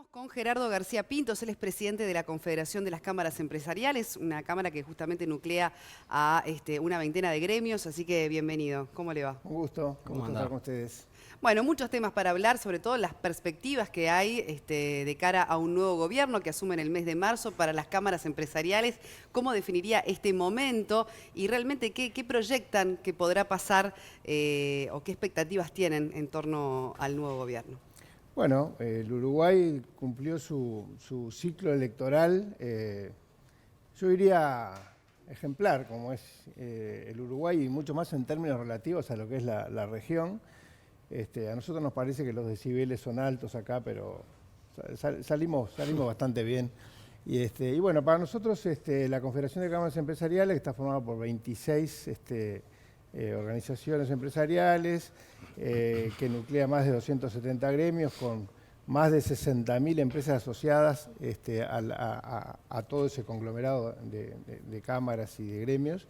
Estamos con Gerardo García Pintos, él es presidente de la Confederación de las Cámaras Empresariales, una cámara que justamente nuclea a una veintena de gremios, así que bienvenido. ¿Cómo le va? Un gusto estar con ustedes. Bueno, muchos temas para hablar, sobre todo las perspectivas que hay de cara a un nuevo gobierno que asume en el mes de marzo para las cámaras empresariales. ¿Cómo definiría este momento y realmente qué proyectan que podrá pasar o qué expectativas tienen en torno al nuevo gobierno? Bueno, el Uruguay cumplió su ciclo electoral, yo diría ejemplar, como es el Uruguay, y mucho más en términos relativos a lo que es la región. A nosotros nos parece que los decibeles son altos acá, pero salimos bastante bien. Y bueno, para nosotros la Confederación de Cámaras Empresariales está formada por 26 organizaciones empresariales, que nuclea más de 270 gremios con más de 60.000 empresas asociadas a todo ese conglomerado de cámaras y de gremios.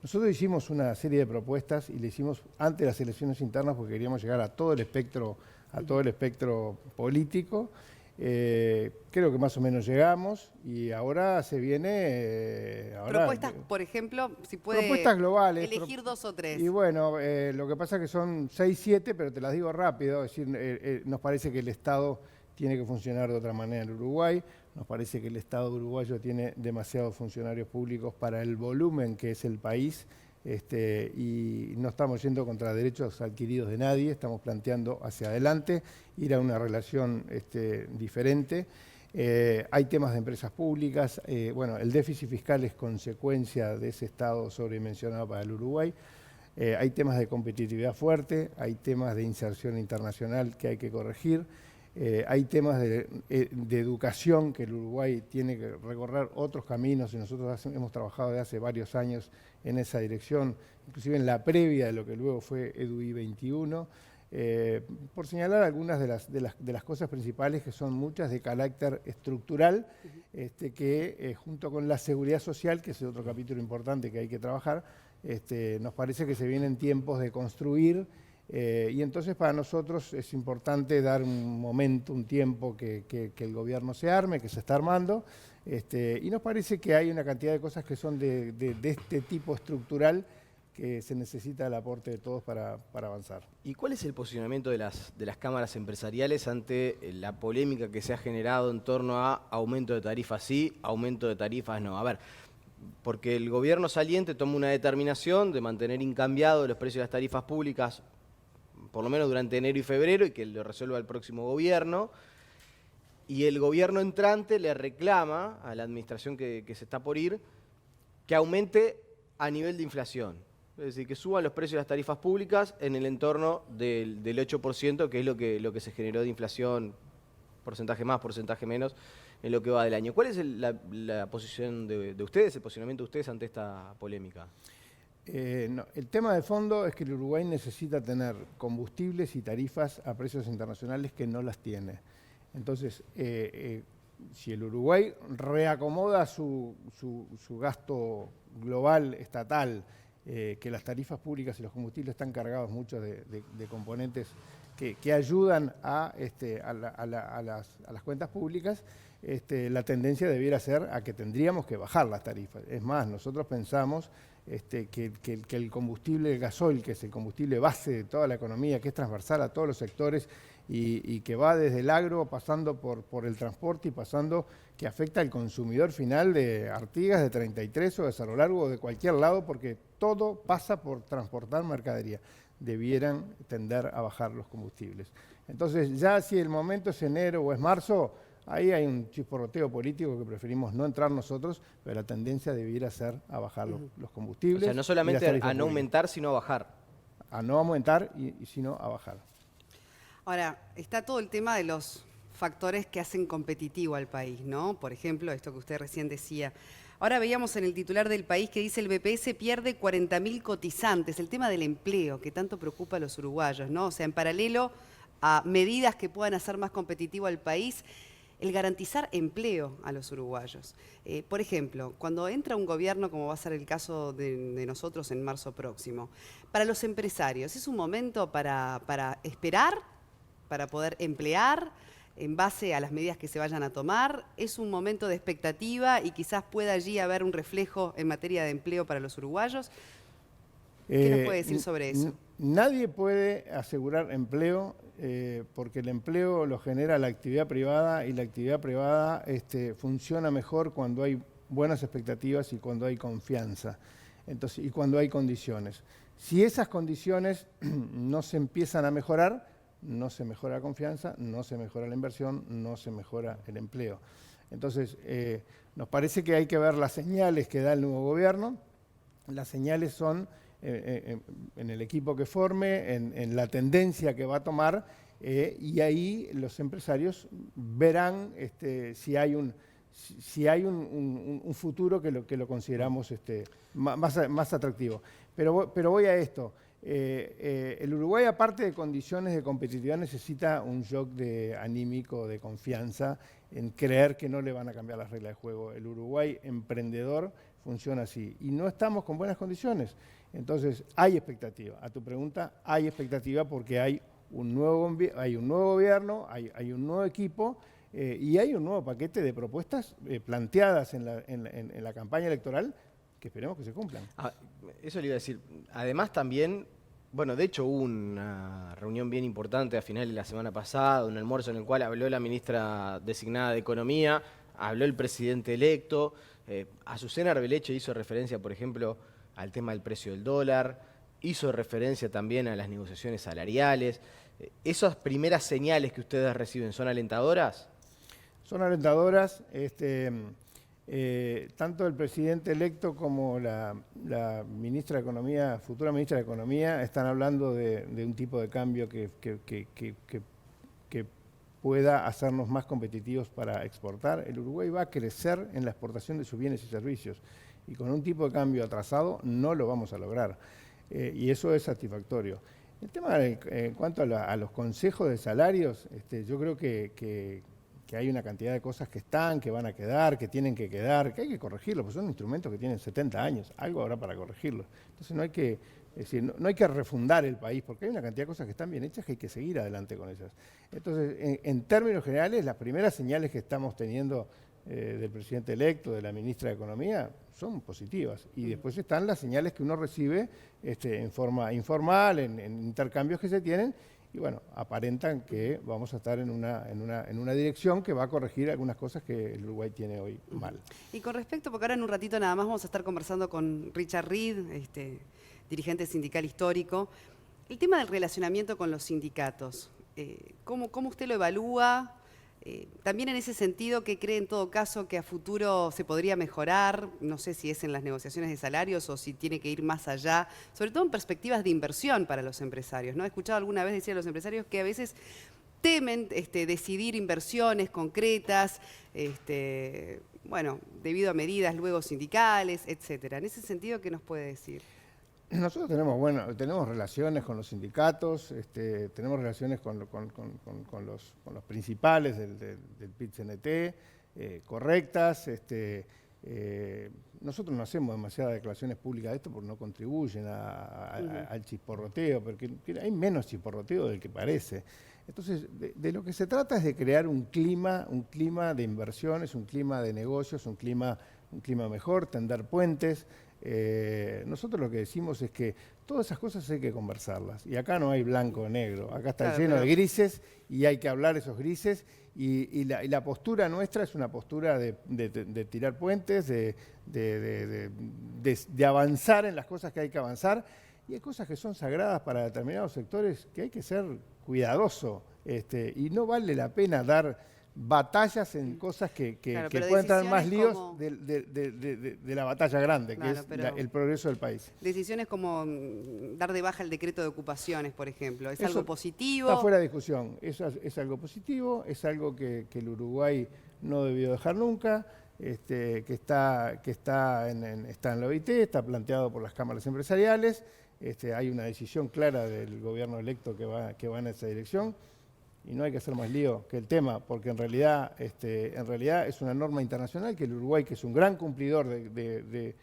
Nosotros hicimos una serie de propuestas y le hicimos antes de las elecciones internas porque queríamos llegar a todo el espectro político. Creo que más o menos llegamos y ahora se viene... propuestas, por ejemplo, si puede propuestas globales, elegir dos o tres. Y bueno, lo que pasa es que son 6, 7, pero te las digo rápido. Es decir, nos parece que el Estado tiene que funcionar de otra manera en Uruguay. Nos parece que el Estado uruguayo tiene demasiados funcionarios públicos para el volumen que es el país. Y no estamos yendo contra derechos adquiridos de nadie, estamos planteando hacia adelante, ir a una relación diferente. Hay temas de empresas públicas, bueno, el déficit fiscal es consecuencia de ese estado sobredimensionado para el Uruguay. Hay temas de competitividad fuerte, hay temas de inserción internacional que hay que corregir. Hay temas de educación que el Uruguay tiene que recorrer otros caminos y nosotros hemos trabajado desde hace varios años en esa dirección, inclusive en la previa de lo que luego fue EDUI 21, por señalar algunas de las cosas principales que son muchas de carácter estructural, que junto con la seguridad social, que es otro capítulo importante que hay que trabajar, nos parece que se vienen tiempos de construir. Y entonces para nosotros es importante dar un momento, un tiempo que el gobierno se arme, que se está armando, y nos parece que hay una cantidad de cosas que son de este tipo estructural que se necesita el aporte de todos para avanzar. ¿Y cuál es el posicionamiento de las cámaras empresariales ante la polémica que se ha generado en torno a aumento de tarifas sí, aumento de tarifas no? A ver, porque el gobierno saliente toma una determinación de mantener incambiados los precios de las tarifas públicas por lo menos durante enero y febrero, y que lo resuelva el próximo gobierno, y el gobierno entrante le reclama a la administración que se está por ir que aumente a nivel de inflación, es decir, que suban los precios de las tarifas públicas en el entorno del 8%, que es lo que se generó de inflación, porcentaje más, porcentaje menos, en lo que va del año. ¿Cuál es la posición de ustedes, el posicionamiento de ustedes ante esta polémica? No, el tema de fondo es que el Uruguay necesita tener combustibles y tarifas a precios internacionales que no las tiene. Entonces, si el Uruguay reacomoda su gasto global estatal, que las tarifas públicas y los combustibles están cargados muchos de componentes que ayudan a las cuentas públicas, la tendencia debiera ser a que tendríamos que bajar las tarifas. Es más, nosotros pensamos que el combustible, el gasoil, que es el combustible base de toda la economía, que es transversal a todos los sectores y que va desde el agro, pasando por el transporte y pasando que afecta al consumidor final de Artigas, de 33 o de Cerro Largo o de cualquier lado, porque todo pasa por transportar mercadería. Debieran tender a bajar los combustibles. Entonces, ya si el momento es enero o es marzo, ahí hay un chisporroteo político que preferimos no entrar nosotros, pero la tendencia debiera ser a bajar los combustibles. O sea, no solamente a no aumentar, sino a bajar. A no aumentar, sino a bajar. Ahora, está todo el tema de los factores que hacen competitivo al país, ¿no? Por ejemplo, esto que usted recién decía. Ahora veíamos en el titular del País que dice el BPS pierde 40.000 cotizantes. El tema del empleo, que tanto preocupa a los uruguayos, ¿no? O sea, en paralelo a medidas que puedan hacer más competitivo al país, el garantizar empleo a los uruguayos. Por ejemplo, cuando entra un gobierno, como va a ser el caso de nosotros en marzo próximo, para los empresarios, ¿es un momento para esperar, para poder emplear? en base a las medidas que se vayan a tomar? ¿Es un momento de expectativa y quizás pueda allí haber un reflejo en materia de empleo para los uruguayos? ¿Qué nos puede decir sobre eso? Nadie puede asegurar empleo porque el empleo lo genera la actividad privada y la actividad privada funciona mejor cuando hay buenas expectativas y cuando hay confianza. Entonces, y cuando hay condiciones. Si esas condiciones no se empiezan a mejorar, no se mejora la confianza, no se mejora la inversión, no se mejora el empleo. Entonces, nos parece que hay que ver las señales que da el nuevo gobierno. Las señales son en el equipo que forme, en la tendencia que va a tomar, y ahí los empresarios verán si hay un futuro que lo consideramos más atractivo. Pero voy a esto. El Uruguay, aparte de condiciones de competitividad, necesita un shock anímico, de confianza, en creer que no le van a cambiar las reglas de juego. El Uruguay emprendedor funciona así. Y no estamos con buenas condiciones. Entonces, hay expectativa. A tu pregunta, hay expectativa porque hay un nuevo gobierno, hay un nuevo equipo y hay un nuevo paquete de propuestas planteadas en la campaña electoral que esperemos que se cumplan. Eso le iba a decir. Además también, bueno, de hecho hubo una reunión bien importante a finales de la semana pasada, un almuerzo en el cual habló la ministra designada de Economía, habló el presidente electo, Azucena Arbeleche hizo referencia, por ejemplo, al tema del precio del dólar, hizo referencia también a las negociaciones salariales. ¿Esas primeras señales que ustedes reciben son alentadoras? Son alentadoras. Tanto el presidente electo como la ministra de Economía, futura ministra de Economía, están hablando de un tipo de cambio que pueda hacernos más competitivos para exportar. El Uruguay va a crecer en la exportación de sus bienes y servicios y con un tipo de cambio atrasado no lo vamos a lograr y eso es satisfactorio. El tema en cuanto a los consejos de salarios, yo creo que hay una cantidad de cosas que van a quedar, que tienen que quedar, que hay que corregirlos, porque son instrumentos que tienen 70 años, algo habrá para corregirlos. Entonces no hay que refundar el país, porque hay una cantidad de cosas que están bien hechas que hay que seguir adelante con ellas. Entonces, en términos generales, las primeras señales que estamos teniendo del presidente electo, de la ministra de Economía, son positivas. Y después están las señales que uno recibe en forma informal, en intercambios que se tienen, y bueno, aparentan que vamos a estar en una dirección que va a corregir algunas cosas que el Uruguay tiene hoy mal. Y con respecto, porque ahora en un ratito nada más vamos a estar conversando con Richard Reed, dirigente sindical histórico, el tema del relacionamiento con los sindicatos, ¿cómo usted lo evalúa? También en ese sentido, ¿qué cree en todo caso que a futuro se podría mejorar? No sé si es en las negociaciones de salarios o si tiene que ir más allá, sobre todo en perspectivas de inversión para los empresarios, ¿no? He escuchado alguna vez decir a los empresarios que a veces temen decidir inversiones concretas, bueno, debido a medidas luego sindicales, etcétera. En ese sentido, ¿qué nos puede decir? Nosotros tenemos relaciones con los sindicatos, tenemos relaciones con los principales del PIT-CNT, correctas. Nosotros no hacemos demasiadas declaraciones públicas de esto porque no contribuyen al chisporroteo, porque hay menos chisporroteo del que parece. Entonces, de lo que se trata es de crear un clima de inversiones, un clima de negocios, un clima mejor, tender puentes. Nosotros lo que decimos es que todas esas cosas hay que conversarlas. Y acá no hay blanco o negro, acá está lleno de grises y hay que hablar esos grises. Y la postura nuestra es una postura de tirar puentes, de avanzar en las cosas que hay que avanzar. Y hay cosas que son sagradas para determinados sectores que hay que ser cuidadoso. Y no vale la pena dar batallas en cosas que pueden traer más líos como de la batalla grande, claro, que es el progreso del país. Decisiones como dar de baja el decreto de ocupaciones, por ejemplo, ¿es algo positivo? Está fuera de discusión, eso es algo positivo, es algo que el Uruguay no debió dejar nunca, que está en la OIT, está planteado por las cámaras empresariales, hay una decisión clara del gobierno electo que va en esa dirección. Y no hay que hacer más lío que el tema, porque en realidad es una norma internacional que el Uruguay, que es un gran cumplidor de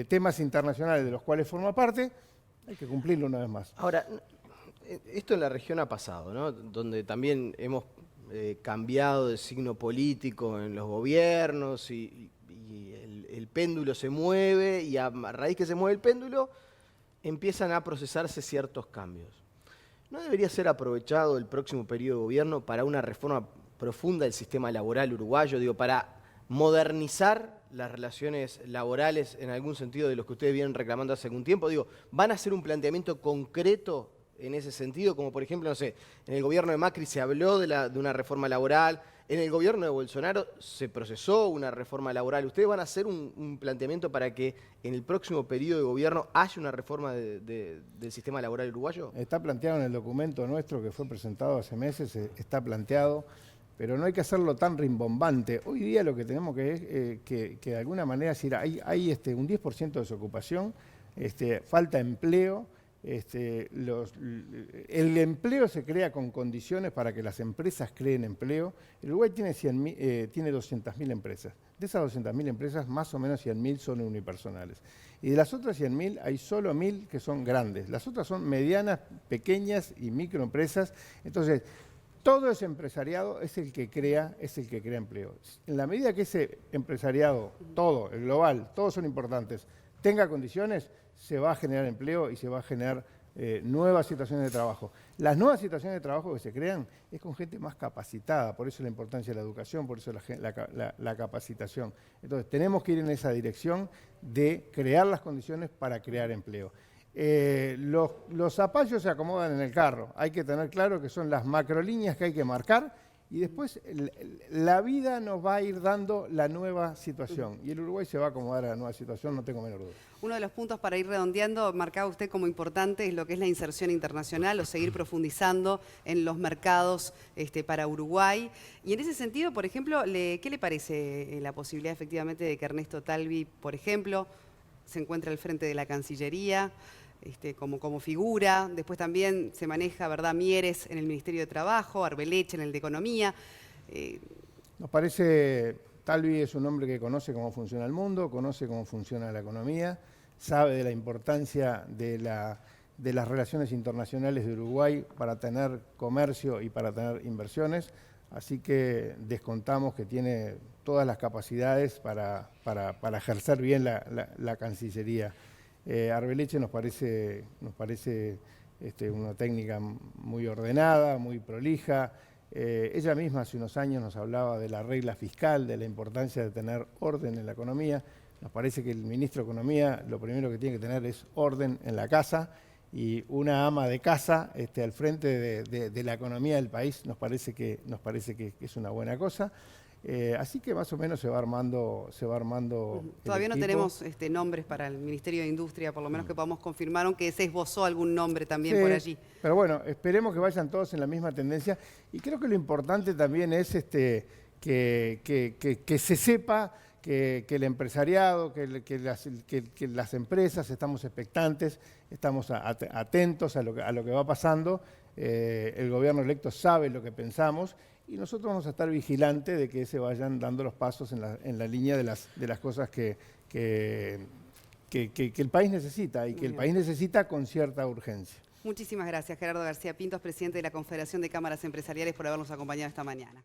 temas internacionales de los cuales forma parte, hay que cumplirlo una vez más. Ahora, Esto en la región ha pasado, ¿no? Donde también hemos cambiado de signo político en los gobiernos y el péndulo se mueve y a raíz que se mueve el péndulo empiezan a procesarse ciertos cambios. ¿No debería ser aprovechado el próximo periodo de gobierno para una reforma profunda del sistema laboral uruguayo, digo, para modernizar las relaciones laborales en algún sentido de los que ustedes vienen reclamando hace algún tiempo? Digo, ¿van a hacer un planteamiento concreto en ese sentido? Como por ejemplo, no sé, en el gobierno de Macri se habló de una reforma laboral, en el gobierno de Bolsonaro se procesó una reforma laboral. ¿Ustedes van a hacer un planteamiento para que en el próximo periodo de gobierno haya una reforma del sistema laboral uruguayo? Está planteado en el documento nuestro que fue presentado hace meses, está planteado, pero no hay que hacerlo tan rimbombante. Hoy día lo que tenemos que de alguna manera decir, hay un 10% de desocupación, falta empleo. El empleo se crea con condiciones para que las empresas creen empleo. El Uruguay tiene 200.000 empresas. De esas 200.000 empresas, más o menos 100.000 son unipersonales. Y de las otras 100.000, hay solo 1.000 que son grandes. Las otras son medianas, pequeñas y microempresas. Entonces, todo ese empresariado es el que crea empleo. En la medida que ese empresariado, todo, el global, todos son importantes, tenga condiciones, se va a generar empleo y se va a generar nuevas situaciones de trabajo. Las nuevas situaciones de trabajo que se crean es con gente más capacitada, por eso la importancia de la educación, por eso la capacitación. Entonces, tenemos que ir en esa dirección de crear las condiciones para crear empleo. Los zapallos se acomodan en el carro, hay que tener claro que son las macrolíneas que hay que marcar y después la vida nos va a ir dando la nueva situación y el Uruguay se va a acomodar a la nueva situación, no tengo menor duda. Uno de los puntos para ir redondeando, marcaba usted como importante, es lo que es la inserción internacional o seguir profundizando en los mercados para Uruguay. Y en ese sentido, por ejemplo, ¿qué le parece la posibilidad efectivamente de que Ernesto Talvi, por ejemplo, se encuentre al frente de la Cancillería? Como figura, después también se maneja, ¿verdad?, Mieres en el Ministerio de Trabajo, Arbeleche en el de Economía. Nos parece, Talvi es un hombre que conoce cómo funciona el mundo, conoce cómo funciona la economía, sabe de la importancia de las relaciones internacionales de Uruguay para tener comercio y para tener inversiones, así que descontamos que tiene todas las capacidades para ejercer bien la Cancillería. Arbeleche nos parece una técnica muy ordenada, muy prolija. Ella misma hace unos años nos hablaba de la regla fiscal, de la importancia de tener orden en la economía. Nos parece que el ministro de Economía lo primero que tiene que tener es orden en la casa y una ama de casa al frente de la economía del país nos parece que es una buena cosa. Así que más o menos se va armando. Todavía no tenemos nombres para el Ministerio de Industria, por lo menos que podamos confirmar, aunque se esbozó algún nombre también sí, por allí. Pero bueno, esperemos que vayan todos en la misma tendencia. Y creo que lo importante también es que se sepa que el empresariado, que las empresas estamos expectantes, estamos atentos a lo que va pasando. El gobierno electo sabe lo que pensamos y nosotros vamos a estar vigilantes de que se vayan dando los pasos en la línea de las cosas que el país necesita y que el país necesita con cierta urgencia. Muchísimas gracias, Gerardo García Pintos, presidente de la Confederación de Cámaras Empresariales, por habernos acompañado esta mañana.